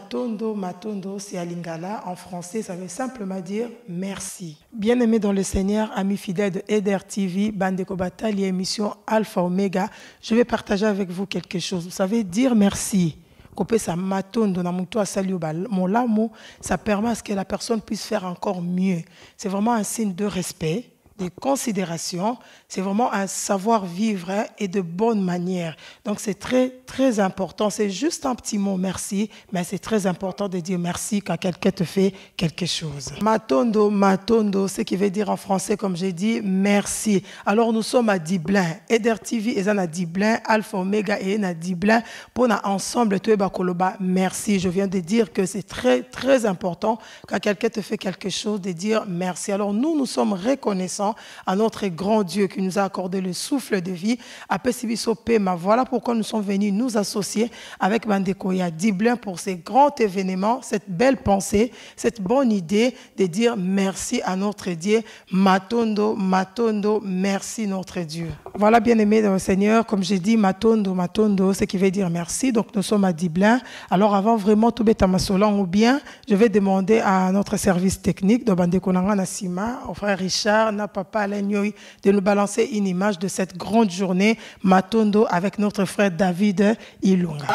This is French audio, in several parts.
Matondo, Matondo, c'est à Lingala. En français, ça veut simplement dire merci. Bien-aimés dans le Seigneur, amis fidèles de Eder TV, Bandeko Batali, émission Alpha Omega, je vais partager avec vous quelque chose. Vous savez, dire merci. Ça permet à ce que la personne puisse faire encore mieux. C'est vraiment un signe de respect, de considération, c'est vraiment un savoir-vivre et de bonne manière. Donc c'est très, très important. C'est juste un petit mot merci, mais c'est très important de dire merci quand quelqu'un te fait quelque chose. Matondo, Matondo, ce qui veut dire en français, comme j'ai dit, merci. Alors nous sommes à Dublin. Eder TV est à Dublin, Alpha Omega est à Dublin. Pour ensemble, merci. Je viens de dire que c'est très, très important quand quelqu'un te fait quelque chose de dire merci. Alors nous sommes reconnaissants à notre grand Dieu qui nous a accordé le souffle de vie. Voilà pourquoi nous sommes venus nous associer avec Bandekoya Dublin pour ces grands événements, cette belle pensée, cette bonne idée de dire merci à notre Dieu. Matondo, Matondo, merci notre Dieu. Voilà, bien-aimés dans le Seigneur, comme j'ai dit, Matondo, Matondo, ce qui veut dire merci. Donc nous sommes à Dublin. Alors avant vraiment tout Betamasolan ou bien, je vais demander à notre service technique de Bandekonanga Nassima, au frère Richard, Papa Alain Nyoy, de nous balancer une image de cette grande journée Matondo avec notre frère David Ilunga.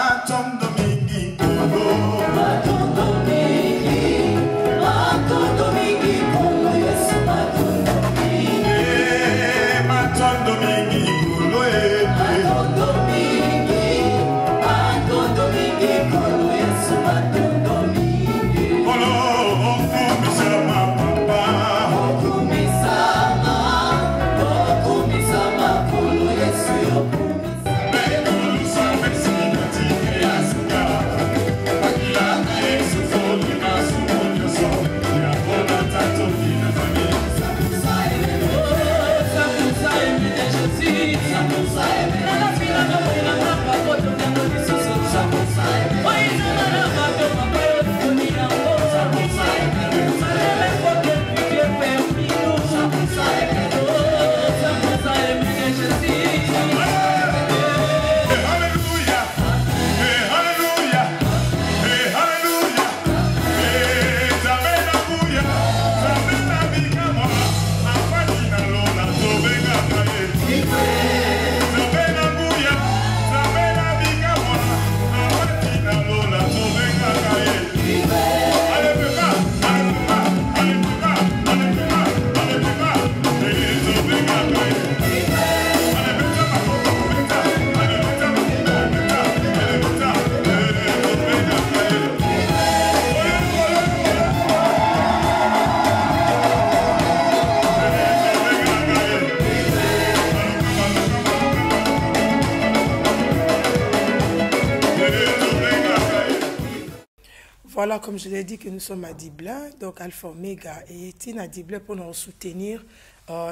Voilà, comme je l'ai dit, que nous sommes à Dublin, donc Alpha Omega et Etienne à Dublin pour nous soutenir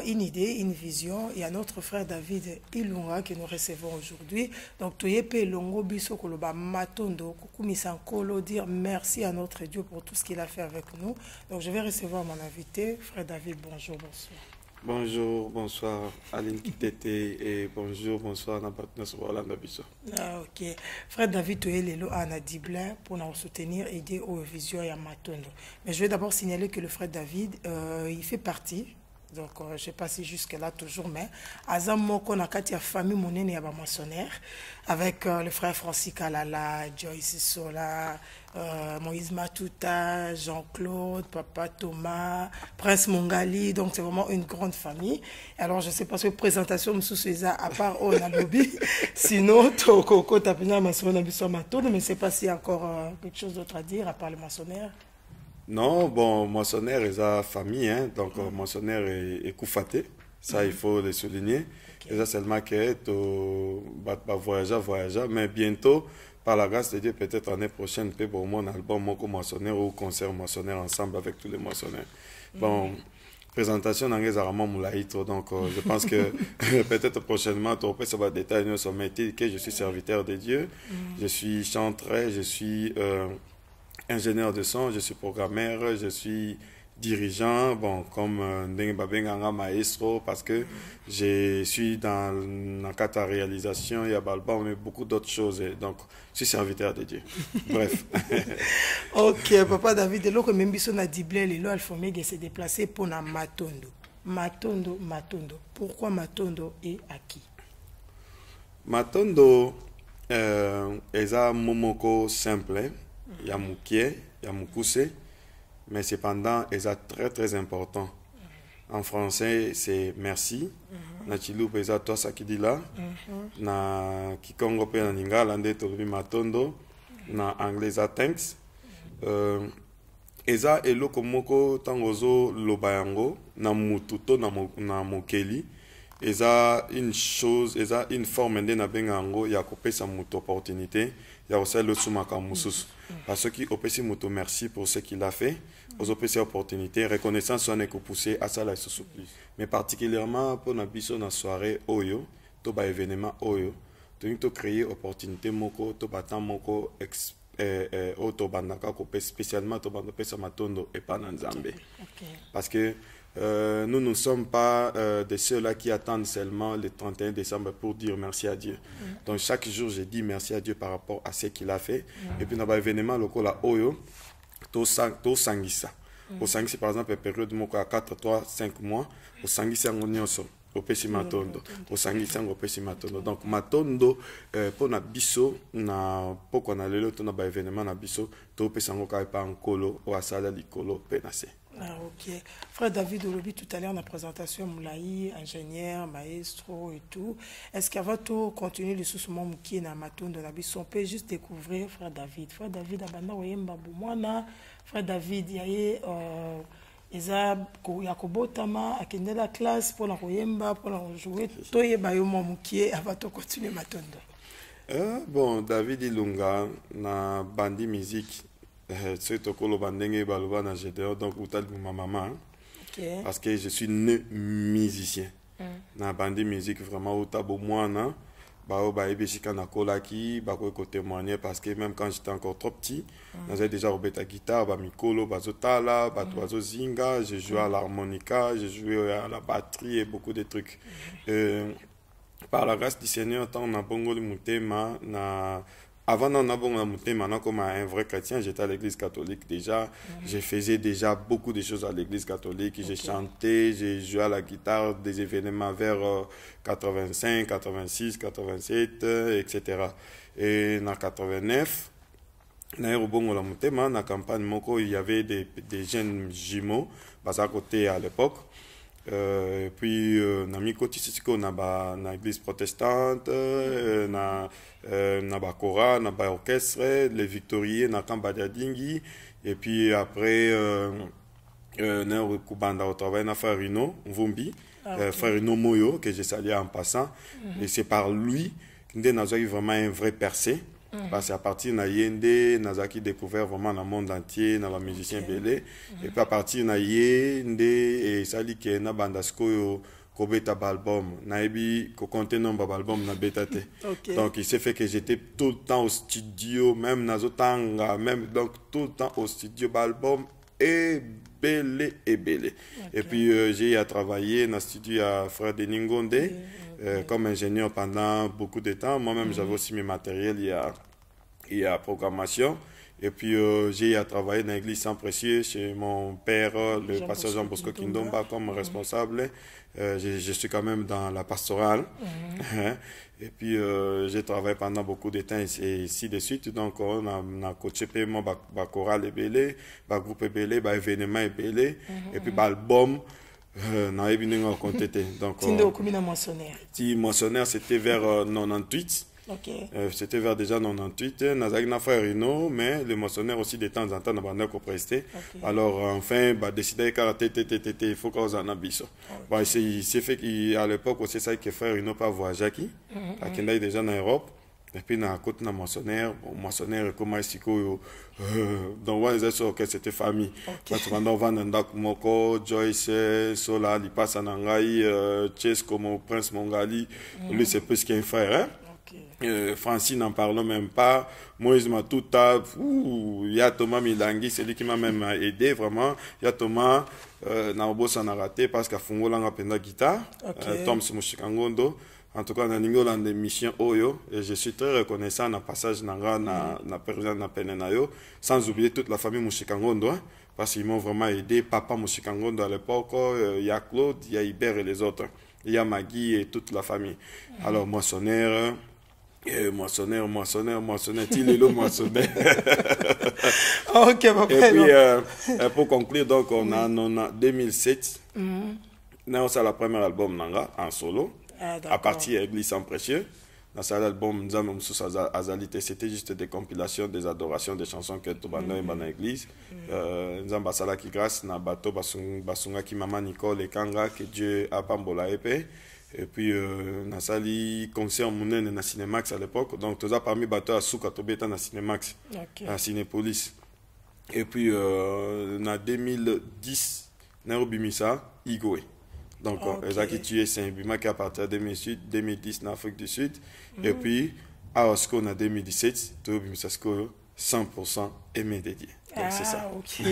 une idée, une vision. Il y a notre frère David Ilunga que nous recevons aujourd'hui. Donc, Toyepe Longo Biso Koloba Matondo, Kukumisankolo, dire merci à notre Dieu pour tout ce qu'il a fait avec nous. Donc, je vais recevoir mon invité, frère David. Bonjour, bonsoir. Bonjour, bonsoir, Aline Kitete et bonjour, bonsoir, Nabatna Biso. Ah, ok. Frère David Toyelelo a Dublin pour nous soutenir et aider aux visions et à Matondo. Mais je vais d'abord signaler que le frère David, il fait partie. Donc, je ne sais pas si jusque-là toujours, mais Azamoko Nakati a famille monnaie et maçonnaire avec le frère Francis Kalala, Joyce Sola, Moïse Matuta, Jean-Claude, Papa Thomas, Prince Mongali. Donc, c'est vraiment une grande famille. Alors, je ne sais pas si présentation, M. Souza, à part on a lobby. Sinon, Tokoko, Tapina, Maçonnaire, Matondo, mais je ne sais pas s'il y a encore quelque chose d'autre à dire à part le maçonnaire. Non, bon, moissonnaire est sa famille, hein, donc moissonnaire est Koufaté, ça il faut le souligner. Okay. Et ça seulement que tu voyager, mais bientôt, par la grâce de Dieu, peut-être l'année prochaine, peut avoir mon album moissonnaire ou concert moissonnaire ensemble avec tous les moissonnaires. Bon, présentation dans les Araman Moulaïto, donc je pense que peut-être prochainement, tu auras ça va détailler sur métier que je suis serviteur de Dieu, je suis chanteur, je suis ingénieur de son, je suis programmeur, je suis dirigeant, bon, comme Ndenge Babenganga Maestro, parce que je suis dans la carte à réalisation, il y a l'album, mais beaucoup d'autres choses. Et donc, je suis serviteur de Dieu. Bref. Ok, Papa David, et là, que même si on a dit que l'Alphomègue s'est déplacé pour la Matondo. Matondo. Pourquoi Matondo et à qui? Matondo, est un momoko simple, il y a Moukié, il y a Moukousse, mais cependant, il est très très important. En français, c'est merci. Na Chiloupe, il y a toi, ça qui dit là. Na Kikongo, pe na Lingala, nde tolobi Matondo. Na anglais, il thanks. Eza eloko moko tangozo lobayango na mututo na mokeli. Eza une chose, eza une forme nde na bengango ya kopesa muto opportunité ya osala sumaka mususu. Parce que opesi muto merci pour ce qu'il a fait. Aux opérations opportunités, reconnaissance soit que poussé à ça la plus. Mais particulièrement pour na biso na soirée oyo, to ba événement oyo, to créer opportunité moko, to batan moko auto bandaka ko spécialement to bando pesa matondo et pas na Nzambe. Parce que nous ne sommes pas de ceux-là qui attendent seulement le 31 décembre pour dire merci à Dieu. Donc chaque jour, je dis merci à Dieu par rapport à ce qu'il a fait. Et puis, dans l'événement local à Oyo, to sangisa. Au sangisa, par exemple, période à 4, 3, 5 mois, au sangisa ngonyoso. Au pesi matondo, au sangisa au pesi matondo. Donc matondo pour na biso na poko na lelo to na ba événement na biso to pesa ngo ka pa nkolo o asala likolo penase. Ah, ok. Frère David Olobi, tout à l'heure, dans la présentation, Moulaï, ingénieur, maestro et tout. Est-ce qu'avant tout, continuer le sous-moment qui est dans Matondo, on peut juste découvrir Frère David. Frère David, Abanda, Oyemba, Boumwana. Frère David, il y a Eza Yakobo Tama, Akende la classe pour la Oyemba, pour la jouer. Toye Bayomo Moukié, avant tout continuer Matondo. Bon, David Ilunga, na bandi musique. C'est au colo bandenge baloba na Gédéon, donc outal ma maman. Parce que je suis né musicien. Na bandi musique vraiment outabo moi na bao ba ebeshika na kolaki ba ko témoigner parce que même quand j'étais encore trop petit, j'avais déjà robeta guitare ba mikolo ba zotala ba toazo zinga, je jouais à l'harmonica, je jouais à la batterie et beaucoup de trucs. Par la grâce du Seigneur, tant na bongo le mutema na avant maintenant comme un vrai chrétien, j'étais à l'église catholique déjà. Je faisais déjà beaucoup de choses à l'église catholique. J'ai chanté, j'ai joué à la guitare, des événements vers 85, 86, 87, etc. Et en 89, dans la campagne Moko, il y avait des jeunes jumeaux, à côté à l'époque. Puis nami koti sisiko na église protestante na bakora na ba orchestre les victoriers na kamba dingi et puis après na kubanda au travail na frère Rino Mvumbi frère Rino Moyo que j'ai salué en passant et c'est par lui que nous avons vraiment un vrai percé. Parce qu'à partir de Yende, nous avons découvert vraiment le monde entier, dans le musicien belé. Et puis à partir de Yende, et ça dit que nous avons kobeta album, naebi ko compter nombre d'albums na betate. Donc il s'est fait que j'étais tout le temps au studio, même nazotanga, même donc tout le temps au studio d'album et belé. Et puis j'ai travaillé dans le studio à Frère Deningonde. Comme ingénieur pendant beaucoup de temps. Moi-même, j'avais aussi mes matériels, il y a programmation. Et puis, j'ai travaillé dans l'église Saint Précieux chez mon père, le pasteur Jean Bosco Kindomba, comme responsable. Je suis quand même dans la pastorale. Et puis, j'ai travaillé pendant beaucoup de temps et ainsi de suite. Donc, on a coaché mon chorale et belé, groupe et belé, événement et belé, et puis l'album. Donc, moissonnaire, c'était vers 98. C'était vers déjà 98. Nazak na frère Rino, mais le moissonnaire aussi de temps en temps n'a pas presté. Alors enfin, décidé il faut qu'on en abisso. Il s'est fait qu'à l'époque aussi ça que frère Rino pas voyager qui, à Kenda déjà en Europe. Et puis na côté na moissonnaire comme ici donc on est sûr que c'était famille. Parce que on va dans Moko, Joyce, Sola, il passe en Angaï, Chess comme Prince Mongali, lui c'est plus qu'un frère, hein. Francine, n'en parlons même pas. Moïse Matouta, il y a Thomas Milangi, c'est lui qui m'a même aidé, vraiment. Il y a Thomas, Naobo s'en a raté parce qu'à Fungo, là, on a penda guitare. Tom, c'est Mouchikangondo. En tout cas, on a une mission Oyo. Et je suis très reconnaissant dans le passage na président na Penenayo. Sans oublier toute la famille Mouchikangondo. Hein, parce qu'ils m'ont vraiment aidé. Papa Mouchikangondo à l'époque, il y a Claude, il y a Hubert et les autres. Il y a Maggie et toute la famille. Alors, moissonneur, Tilelo moissonneur. Ok, et puis, pour conclure, donc, on a 2007. On a la première album Nanga en solo. À partir de Église sans précieux. Dans cet album, c'était juste des compilations, des adorations, des chansons que tu as dans l'église. Nous avons qui grâce à Bato Basunga qui Maman Nicole et Kanga, que Dieu a pambola épée. Et puis, nous avons concert dans le Cinemax à l'époque. Donc, nous avons parmi Bato à Souka Tobeta dans le Cinemax, à Cinépolis. Et puis, en 2010, nous avons Bimisa, Igoe. Donc, Ezaki tué Saint-Bima qui est à partir de 2010 en Afrique du Sud. Et puis, à Osco, en 2017, Tobimisasco 100% aimé dédié. Donc, c'est ça. Ok.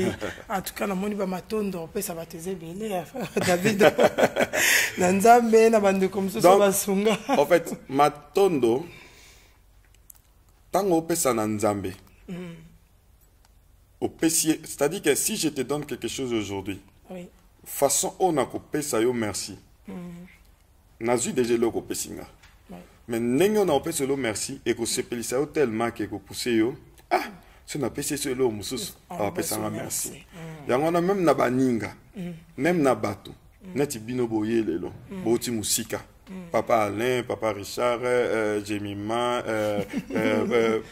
En tout cas, on a Matondo, ça va te zébéler, David. En fait, Matondo, tant qu'on peut ça dans Nzambe, c'est-à-dire que si je te donne quelque chose aujourd'hui, façon on a coupé ça yo merci nazu déjà le coupé singa mais n'engo na coupé solo merci et que se pelisa yo tellement que pousser yo si on a passé solo mususu on a passé un merci yango na même na baninga même na bato neti bino boye lelo boti musika papa Alain papa Richard Jemima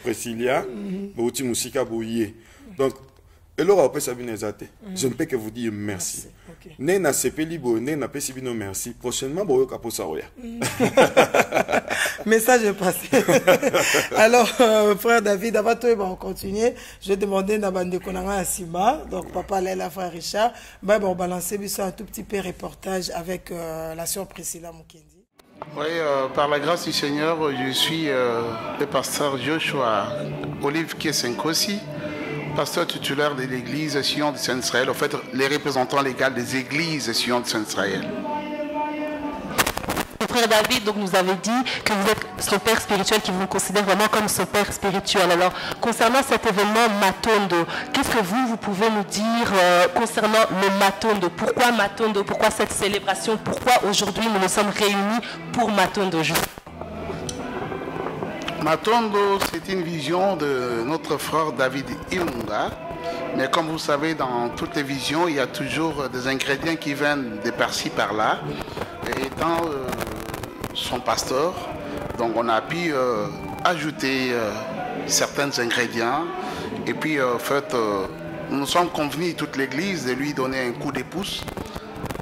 Priscilla boti musika boye donc et là, je ne peux que vous dire merci. Né na sepeli bo, né na pesi bino merci. Prochainement, bo yo kapo saoya. Message est passé. Alors, frère David, avant tout, on va continuer. Je vais demander à Bande Konanga à Sima, donc papa Léla, frère Richard, on va balancer un tout petit peu reportage avec la sœur Priscilla Mukendi. Oui, par la grâce du Seigneur, je suis le pasteur Joshua Olive Kiesenkosi, pasteur titulaire de l'église Sion de Saint-Israël, en fait, les représentants légaux des églises Sion de Saint-Israël. Frère David, donc, nous avait dit que vous êtes son père spirituel, qui vous considère vraiment comme son père spirituel. Alors, concernant cet événement Matondo, qu'est-ce que vous pouvez nous dire concernant le Matondo? Pourquoi Matondo? Pourquoi cette célébration? Pourquoi aujourd'hui nous nous sommes réunis pour Matondo? Matondo, c'est une vision de notre frère David Ilunga. Mais comme vous savez, dans toutes les visions, il y a toujours des ingrédients qui viennent de par-ci, par-là. Et étant son pasteur, donc on a pu ajouter certains ingrédients. Et puis, en fait, nous sommes convenus, toute l'église, de lui donner un coup de pouce.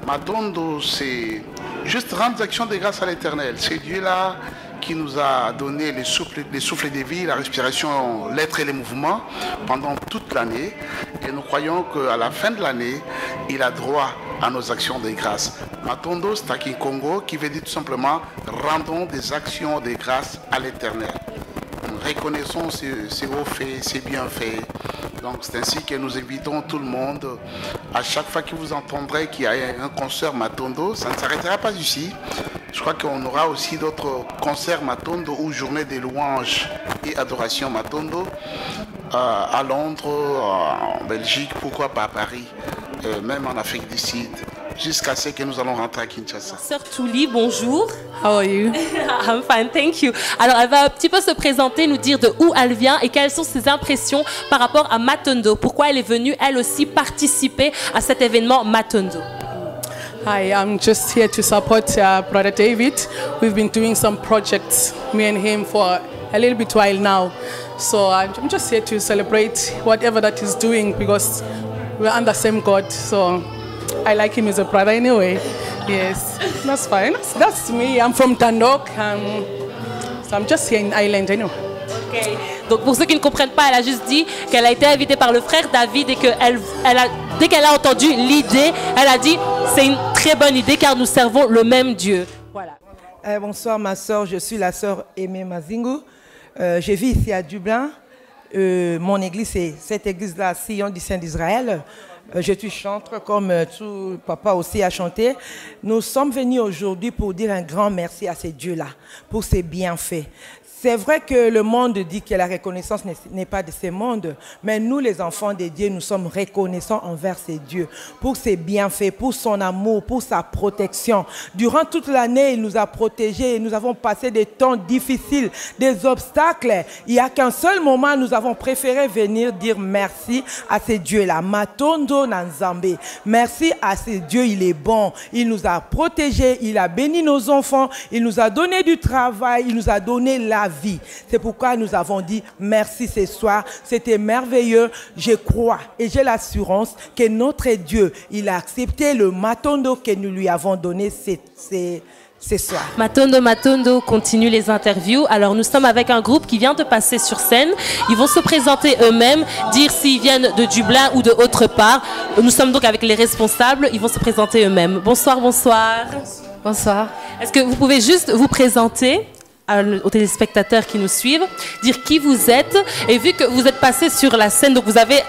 Matondo, c'est juste rendre action de grâce à l'Éternel. C'est Dieu-là qui nous a donné les souffles de vie, la respiration, l'être et les mouvements pendant toute l'année. Et nous croyons qu'à la fin de l'année, il a droit à nos actions de grâce. Matondo, c'est un Congo qui veut dire tout simplement rendons des actions de grâce à l'Éternel. Reconnaissons ses hauts faits, ses bienfaits. Donc c'est ainsi que nous invitons tout le monde. À chaque fois que vous entendrez qu'il y a un concert Matondo, ça ne s'arrêtera pas ici. Je crois qu'on aura aussi d'autres concerts Matondo ou journées de louanges et adoration Matondo à Londres, en Belgique, pourquoi pas à Paris, même en Afrique du Sud, jusqu'à ce que nous allons rentrer à Kinshasa. Sœur Touli, bonjour. How are you? I'm fine, thank you. Alors, elle va un petit peu se présenter, nous dire de où elle vient et quelles sont ses impressions par rapport à Matondo. Pourquoi elle est venue, elle aussi, participer à cet événement Matondo. Hi, I'm just here to support Brother David. We've been doing some projects, me and him, for a little bit while now. So I'm just here to celebrate whatever that he's doing because we're under the same God. So I like him as a brother anyway. Yes, that's fine. That's me. I'm from Tandok. So I'm just here in Ireland anyway. Okay. Donc pour ceux qui ne comprennent pas, elle a juste dit qu'elle a été invitée par le frère David et que dès qu'elle a entendu l'idée, elle a dit c'est une très bonne idée car nous servons le même Dieu. Voilà. Bonsoir ma soeur, je suis la soeur Aimée Mazingu. Je vis ici à Dublin. Mon église, c'est cette église-là, Sion du Saint d'Israël. Je suis chanteur comme tout papa aussi a chanté. Nous sommes venus aujourd'hui pour dire un grand merci à ces dieux-là, pour ses bienfaits. C'est vrai que le monde dit que la reconnaissance n'est pas de ce monde, mais nous, les enfants de Dieu, nous sommes reconnaissants envers ces dieux pour ses bienfaits, pour son amour, pour sa protection. Durant toute l'année, il nous a protégés et nous avons passé des temps difficiles, des obstacles. Il n'y a qu'un seul moment, nous avons préféré venir dire merci à ces dieux-là. Matondo Nanzambe. Merci à ces dieux, il est bon. Il nous a protégés, il a béni nos enfants, il nous a donné du travail, il nous a donné la vie. C'est pourquoi nous avons dit merci ce soir. C'était merveilleux. Je crois et j'ai l'assurance que notre Dieu, il a accepté le matondo que nous lui avons donné ce soir. Matondo continue les interviews. Alors nous sommes avec un groupe qui vient de passer sur scène. Ils vont se présenter eux-mêmes, dire s'ils viennent de Dublin ou de autre part. Nous sommes donc avec les responsables. Ils vont se présenter eux-mêmes. Bonsoir, bonsoir. Bonsoir. Est-ce que vous pouvez juste vous présenter aux téléspectateurs qui nous suivent, dire qui vous êtes, et vu que vous êtes passé sur la scène, donc vous avez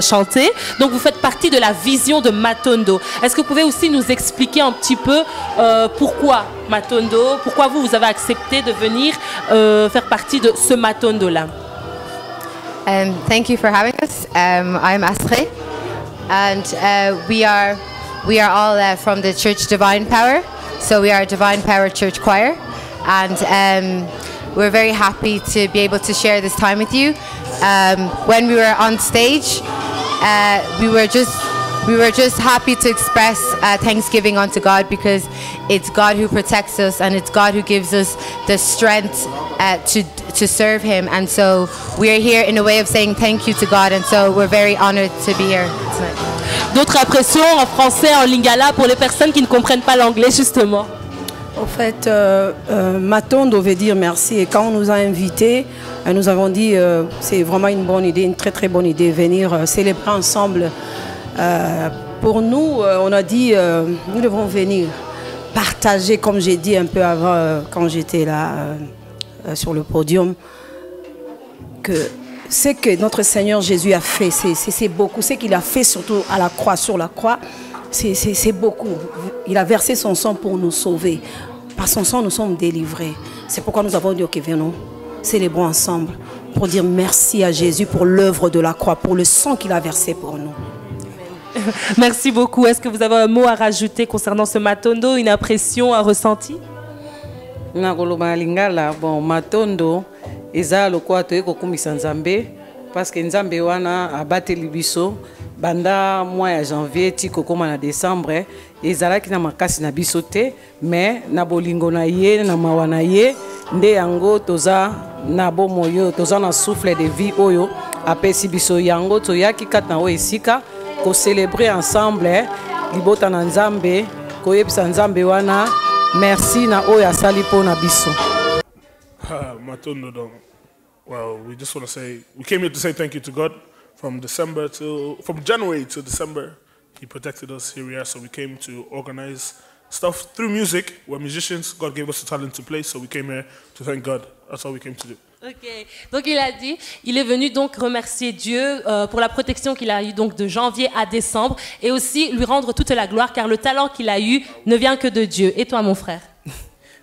chanté, donc vous faites partie de la vision de Matondo. Est-ce que vous pouvez aussi nous expliquer un petit peu pourquoi Matondo, pourquoi vous avez accepté de venir faire partie de ce Matondo-là? Thank you for having us. I'm Astre, and we are all from the church Divine Power, so we are Divine Power Church Choir. And we're very happy to be able to share this time with you. When we were on stage, we were just happy to express thanksgiving unto God, because it's God who protects us and it's God who gives us the strength to serve Him. And so we are here in a way of saying thank you to God, and so we're very honored to be here tonight. D'autres impressions en français, en lingala, pour les personnes qui ne comprennent pas l'anglais justement? En fait, Matondo veut dire merci. Et quand on nous a invités, nous avons dit c'est vraiment une bonne idée, une très très bonne idée, venir célébrer ensemble. Pour nous, on a dit nous devons venir partager, comme j'ai dit un peu avant quand j'étais là sur le podium, que ce que notre Seigneur Jésus a fait, c'est beaucoup. Ce qu'il a fait surtout à la croix, sur la croix, c'est beaucoup. Il a versé son sang pour nous sauver. Par son sang, nous sommes délivrés. C'est pourquoi nous avons dit, ok, venons, célébrons ensemble pour dire merci à Jésus pour l'œuvre de la croix, pour le sang qu'il a versé pour nous. Merci beaucoup. Est-ce que vous avez un mot à rajouter concernant ce Matondo, une impression, un ressenti? Bon, Matondo, eza lokwa toye kokumisa Nzambe, parce que Nzambe wana abateli biso banda mois ya janvier ti kokoma na décembre, ezalaki na makasi na biso te, mais na bolingo na ye na mawa na ye nde yango toza na bomoyo, toza na souffle de vie oyo apesi biso yango toyaki kati na oyo esika ko célébrer ensemble libota na Nzambe, koyebisa Nzambe wana merci na oyo asali po na biso. Matondo, well, we just want to say, we came here to say thank you to God. From January to December, He protected us. Here we are, so we came to organize stuff through music. We're musicians. God gave us the talent to play, so we came here to thank God. That's all we came to do. Ok, donc il a dit, il est venu donc remercier Dieu pour la protection qu'il a eue donc de janvier à décembre, et aussi lui rendre toute la gloire, car le talent qu'il a eu ne vient que de Dieu. Et toi, mon frère?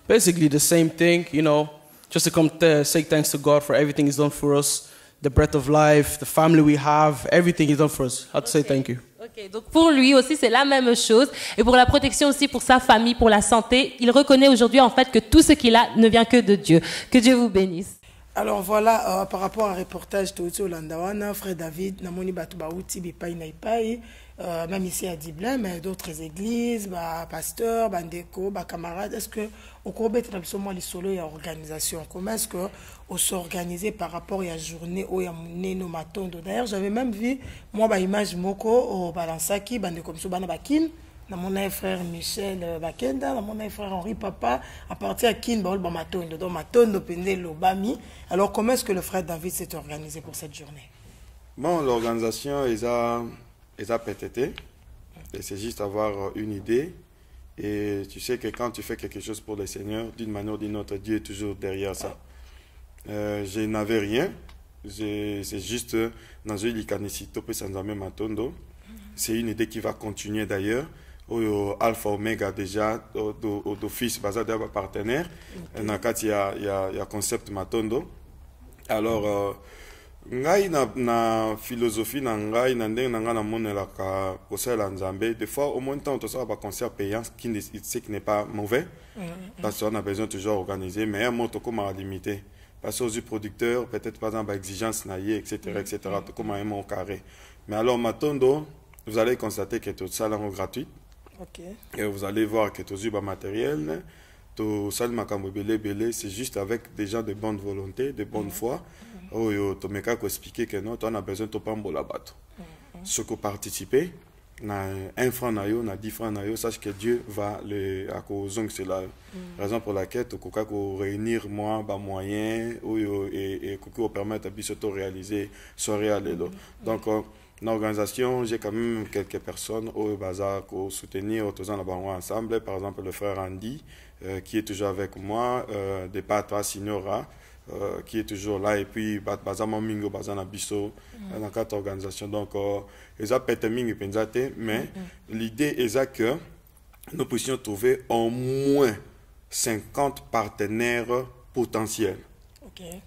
Basically the same thing, you know, just to come to say thanks to God for everything He's done for us, the breath of life, the family we have, everything He's done for us. I have to say thank you. Ok, donc pour lui aussi c'est la même chose, et pour la protection aussi pour sa famille, pour la santé, il reconnaît aujourd'hui en fait que tout ce qu'il a ne vient que de Dieu. Que Dieu vous bénisse. Alors voilà, par rapport à un reportage de Landawana, frère David, Namoni Batubauti, Bipai Naipai, même ici à Dublin, mais d'autres églises, pasteurs, bandeko, camarades, est-ce que au cours de les solo et organisation, comment est-ce que on s'organisait par rapport à la journée où il y a nos matons? D'ailleurs, j'avais même vu moi bah image moko au Balansaki, bandeko comme bana bakin. Dans mon frère Michel Bakenda, dans mon frère Henri Papa, à partir de Kin, Baol Bamaton, de Maton, de Pendel, Lobami. Alors, comment est-ce que le frère David s'est organisé pour cette journée? Bon, l'organisation, ils a pétété. Et c'est juste avoir une idée. Et tu sais que quand tu fais quelque chose pour le Seigneur, d'une manière ou d'une autre, Dieu est toujours derrière ça. Je n'avais rien. C'est juste dans une licanicito pe sanzame matondo. C'est une idée qui va continuer d'ailleurs. Alpha Omega déjà d'office basé sur partenaire. Il y a concept matondo. Alors ngai na philosophie na ngai na ndenge na nga na monelaka kosala nzambe des fois au moins temps to ça ba concert payant qui n'est pas mauvais parce qu'on a besoin toujours organiser mais un mot comme limité parce que aux producteurs peut-être pas dans exigence naïe etc comme un mot carré mais alors matondo vous allez constater que tout ça là est gratuit. Et vous allez voir que tout ça matériel tout ça c'est juste avec des gens de bonne volonté de bonne foi. Tu m'as expliqué que non, tu as besoin de pas la battre. Ce que participer, na 1 franc, na 10 francs, sache que Dieu va le accuser. C'est la raison pour laquelle tu peux réunir moi, moyens et permettre de réaliser soirée à l'élo. Donc, dans l'organisation, j'ai quand même quelques personnes au bazar pour soutenir ensemble. Par exemple, le frère Andy, qui est toujours avec moi, de Patra Signora. Qui est toujours là et puis bazama mingo bazana biso dans quatre organisations donc ils appellent mingi penzate mais l'idée est que nous puissions trouver au moins 50 partenaires potentiels.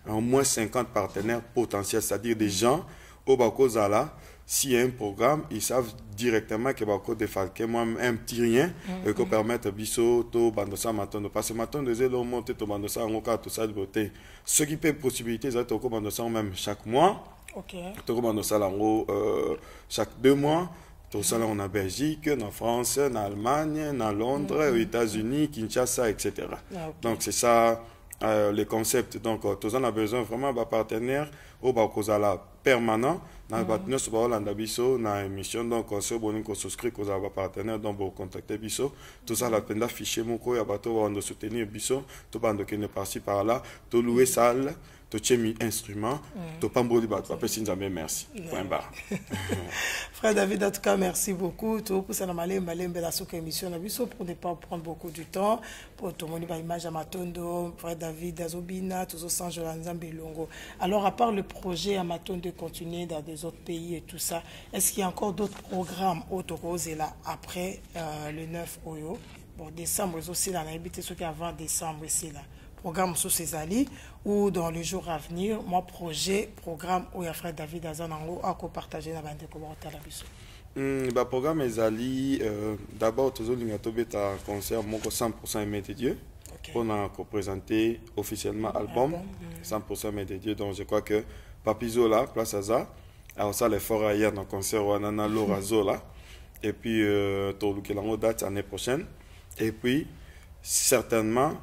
Au moins 50 partenaires potentiels, c'est-à-dire des gens au Bakozala. S'il y a un programme, ils savent directement que Bako défalquer moi un petit rien et que permettre biso to bandosa matondo parce que matondo zelo monter to bandosa ngoka tout ça de beauté. Ce qui peut possibilité ça to bandosa même chaque mois. To bandosa lango chaque 2 mois. Tout ça là on a Belgique, en France, en Allemagne, en Londres, aux États-Unis, Kinshasa, etc. Donc c'est ça le concept. Donc tout ça on a besoin vraiment d'un partenaire au Bakozala permanent. Dans le partenaire sur Hollande Bisso, dans l'émission, donc on se bonne qu'on souscrit qu'on a partenaire donc pour contacter Bisso. Tout ça la peine d'afficher mon co, il y a bateau on doit soutenir Bisso, tout bande qui ne par-ci par-là, tout louer salle, tout mis instrument, tout pas mboli bat, papa Sinzamé merci. Point barre. Frère David, en tout cas merci beaucoup. Tout pour ça malé la souk émission na Bisso pour ne pas prendre beaucoup du temps pour tout monde image à Matondo, frère David Azobina, tous au San Jolanzambe Longo. Alors à part le projet à Matondo de continuer dans des autres pays et tout ça, est-ce qu'il y a encore d'autres programmes autorisés et là après le 9 Oyo? Bon, décembre aussi là, on a habité ceux qui avant décembre ici là. Programme sous ces alliés ou dans les jours à venir, moi projet, programme où il y a frère David Azanango à co-partager dans la bande de Kobarotalabiso. Le programme est allié d'abord toujours un concert 100% aimé de Dieu. On a présenter officiellement album 100% aimé de Dieu. Donc je crois que Papizo là, place à ça. Alors ça les fera hier dans le concert on a Laura Zola. Et puis Tolukelango date l'année prochaine. Et puis certainement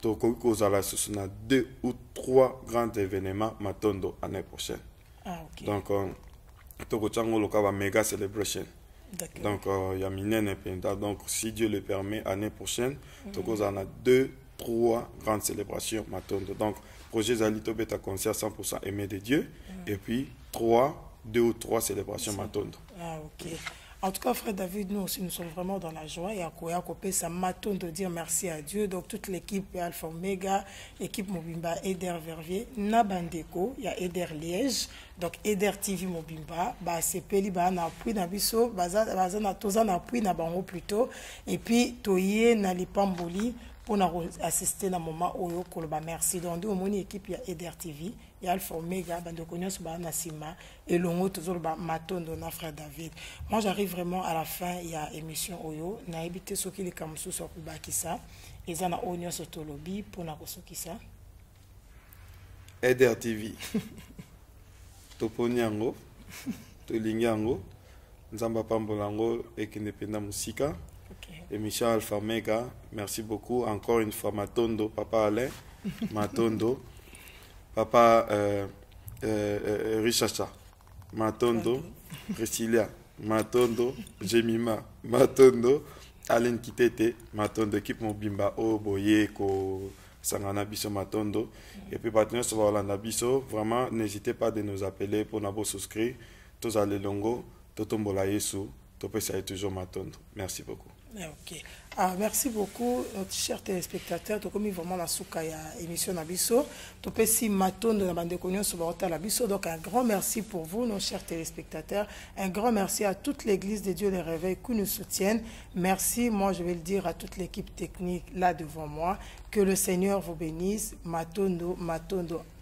on a 2 ou 3 grands événements Matondo l'année prochaine. Donc on a méga celebration. Donc il y a Minen Penda. Donc si Dieu le permet l'année prochaine, on a 2-3 grandes célébrations Matondo. Donc projet Zalito Beta concert 100% aimé de Dieu et puis 2 ou 3 célébrations Matondo. En tout cas, frère David, nous aussi, nous sommes vraiment dans la joie. Il y a Koya ça Matondo de dire merci à Dieu. Donc, toute l'équipe Alpha Omega, équipe Mobimba, Eder Verviers, Nabandeko, il y a Eder Liège, donc Eder TV Mobimba, c'est Peli, na appui na biso, na toza na appui na bango plutôt, et puis Toye na Lipamboli pour assister à un moment où il y a merci. Donc, au moins, l'équipe, il y a Eder TV, il y a Alpha Omega, Nasima, et l'ongo, toujours Matondo, na frère David. Moi, j'arrive vraiment à la fin, il y a émission Oyo, na habité ce qui est comme sous sur Kubakisa, et ça na Onyo Sotolobi pour na Kosokisa. Eder TV. Toponiango, Tolingango, Nzamba Pambolango, et Kinependa Musika. Et Michel Alpha Omega, merci beaucoup. Encore une fois, Matondo, Papa Alain, Matondo, Papa Richacha, Matondo, Priscilla, Matondo, Jemima, Matondo, Alain Kitete, Matondo, équipe Mobimba, Boye, Sangana Biso, Matondo. Et puis, partenaire sur Hollande Biso, vraiment, n'hésitez pas de nous appeler pour nous souscrire. Tous allez longo, Totombola Yesu, Topé, ça est toujours Matondo. Merci beaucoup. Ok. Merci beaucoup, notre cher téléspectateur. Tu as commis vraiment la soukaya émission Nabiso. Tu peux si maton de la bande de cognon sur la Biso. Donc, un grand merci pour vous, nos chers téléspectateurs. Un grand merci à toute l'église de Dieu les Réveils qui nous soutiennent. Merci, moi, je vais le dire à toute l'équipe technique là devant moi. Que le Seigneur vous bénisse. Matondo,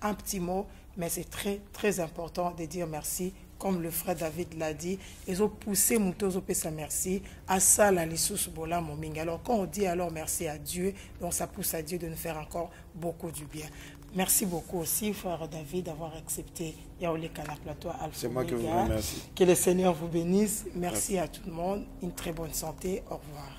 un petit mot, mais c'est très, très important de dire merci. Comme le frère David l'a dit, ils ont poussé Moutozo Pesa merci à ça la Lissous Bola Moming. Alors quand on dit alors merci à Dieu, donc ça pousse à Dieu de nous faire encore beaucoup du bien. Merci beaucoup aussi, frère David, d'avoir accepté Yaoulé Kana Plateau Alpha. C'est moi qui vous remercie. Que le Seigneur vous bénisse. Merci à tout le monde. Une très bonne santé. Au revoir.